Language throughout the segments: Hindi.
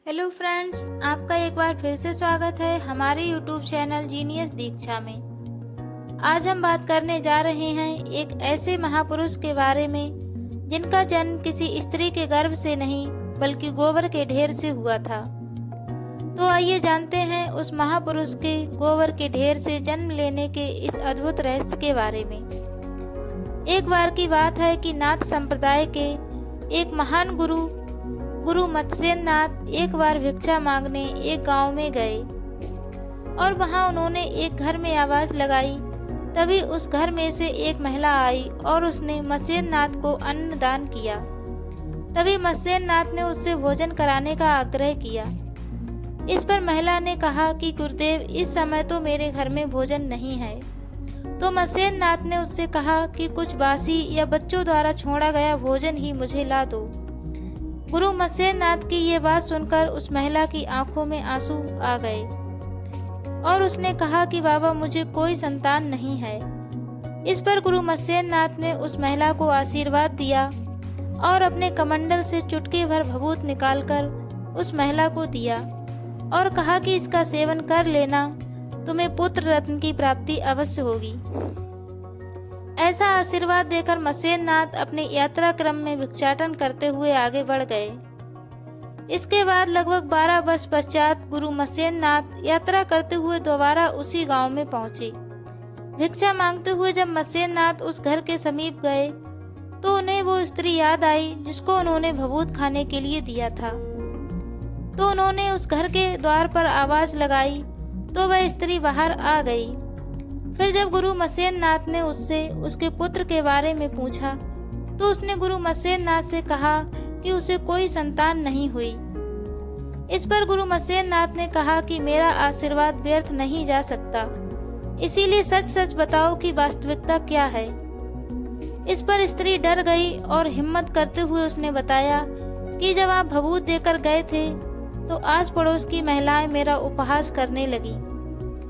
हेलो फ्रेंड्स, आपका एक बार फिर से स्वागत है हमारे यूट्यूब चैनल जीनियस दीक्षा में। आज हम बात करने जा रहे हैं एक ऐसे महापुरुष के बारे में जिनका जन्म किसी स्त्री के गर्भ से नहीं बल्कि गोबर के ढेर से हुआ था। तो आइए जानते हैं उस महापुरुष के गोबर के ढेर से जन्म लेने के इस अद्भुत रहस्य के बारे में। एक बार की बात है कि नाथ संप्रदाय के एक महान गुरु मत्स्येंद्र नाथ एक बार भिक्षा मांगने एक गांव में गए और वहां उन्होंने एक घर में आवाज लगाई। तभी उस घर में से एक महिला आई और उसने मत्स्येंद्र नाथ को अन्न दान किया। तभी मत्स्येंद्र नाथ ने उससे भोजन कराने का आग्रह किया। इस पर महिला ने कहा कि गुरुदेव, इस समय तो मेरे घर में भोजन नहीं है। तो मत्स्येंद्र नाथ ने उससे कहा कि कुछ बासी या बच्चों द्वारा छोड़ा गया भोजन ही मुझे ला दो। गुरु मत्स्येंद्र नाथ की ये बात सुनकर उस महिला की आंखों में आंसू आ गए और उसने कहा कि बाबा, मुझे कोई संतान नहीं है। इस पर गुरु मत्स्येंद्र नाथ ने उस महिला को आशीर्वाद दिया और अपने कमंडल से चुटकी भर भभूत निकालकर उस महिला को दिया और कहा कि इसका सेवन कर लेना, तुम्हें पुत्र रत्न की प्राप्ति अवश्य होगी। ऐसा आशीर्वाद देकर मत्स्येंद्र नाथ अपने यात्रा क्रम में भिक्षाटन करते हुए आगे बढ़ गए। इसके बाद लगभग 12 वर्ष पश्चात गुरु मत्स्येंद्र नाथ यात्रा करते हुए दोबारा उसी गांव में पहुंचे। भिक्षा मांगते हुए जब मत्स्येंद्र नाथ उस घर के समीप गए तो उन्हें वो स्त्री याद आई जिसको उन्होंने भभूत खाने के लिए दिया था। तो उन्होंने उस घर के द्वार पर आवाज लगाई तो वह स्त्री बाहर आ गई। फिर जब गुरु मत्स्येंद्र नाथ ने उससे उसके पुत्र के बारे में पूछा तो उसने गुरु मत्स्येंद्र नाथ से कहा कि उसे कोई संतान नहीं हुई। इस पर गुरु मत्स्येंद्र नाथ ने कहा कि मेरा आशीर्वाद व्यर्थ नहीं जा सकता, इसीलिए सच सच बताओ कि वास्तविकता क्या है। इस पर स्त्री डर गई और हिम्मत करते हुए उसने बताया कि जब आप भभूत देकर गए थे तो आस पड़ोस की महिलाएं मेरा उपहास करने लगी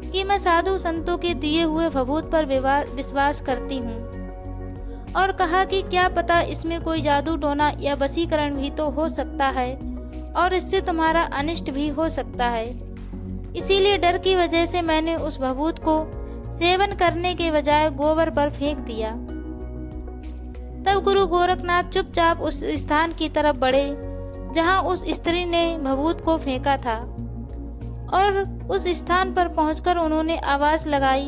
कि मैं साधु संतों के दिए हुए भभूत पर विश्वास करती हूँ और कहा कि क्या पता इसमें कोई जादू टोना या वशीकरण भी तो हो सकता है और इससे तुम्हारा अनिष्ट भी हो सकता है। इसीलिए डर की वजह से मैंने उस भभूत को सेवन करने के बजाय गोबर पर फेंक दिया। तब गुरु गोरखनाथ चुपचाप उस स्थान की तरफ बढ़े जहाँ उस स्त्री ने भभूत को फेंका था और उस स्थान पर पहुंचकर उन्होंने आवाज लगाई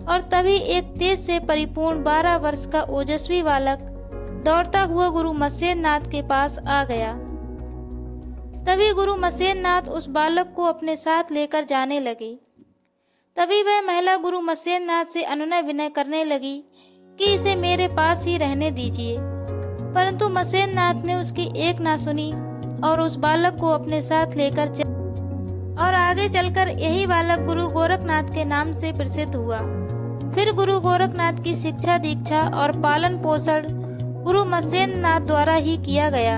और तभी एक तेज से परिपूर्ण 12 वर्ष का ओजस्वी बालक दौड़ता हुआ गुरु मत्स्येंद्र नाथ के पास आ गया। तभी गुरु मत्स्येंद्र नाथ उस बालक को अपने साथ लेकर जाने लगे। तभी वह महिला गुरु मत्स्येंद्र नाथ से अनुनय विनय करने लगी कि इसे मेरे पास ही रहने दीजिए, परंतु मत्स्येंद्र नाथ ने उसकी एक ना सुनी और उस बालक को अपने साथ लेकर और आगे चलकर यही बालक गुरु गोरखनाथ के नाम से प्रसिद्ध हुआ। फिर गुरु गोरखनाथ की शिक्षा दीक्षा और पालन पोषण गुरु मत्स्येंद्र नाथ द्वारा ही किया गया।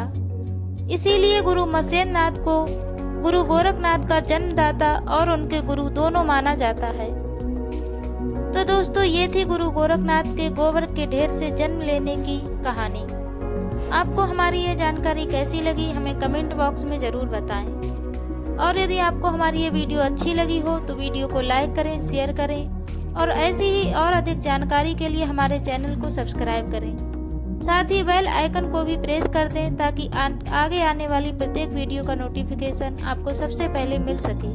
इसीलिए गुरु मत्स्येंद्र नाथ को गुरु गोरखनाथ का जन्मदाता और उनके गुरु दोनों माना जाता है। तो दोस्तों, ये थी गुरु गोरखनाथ के गोबर के ढेर से जन्म लेने की कहानी। आपको हमारी ये जानकारी कैसी लगी हमें कमेंट बॉक्स में ज़रूर बताएं। और यदि आपको हमारी ये वीडियो अच्छी लगी हो तो वीडियो को लाइक करें, शेयर करें और ऐसी ही और अधिक जानकारी के लिए हमारे चैनल को सब्सक्राइब करें। साथ ही बेल आइकन को भी प्रेस कर दें ताकि आगे आने वाली प्रत्येक वीडियो का नोटिफिकेशन आपको सबसे पहले मिल सके।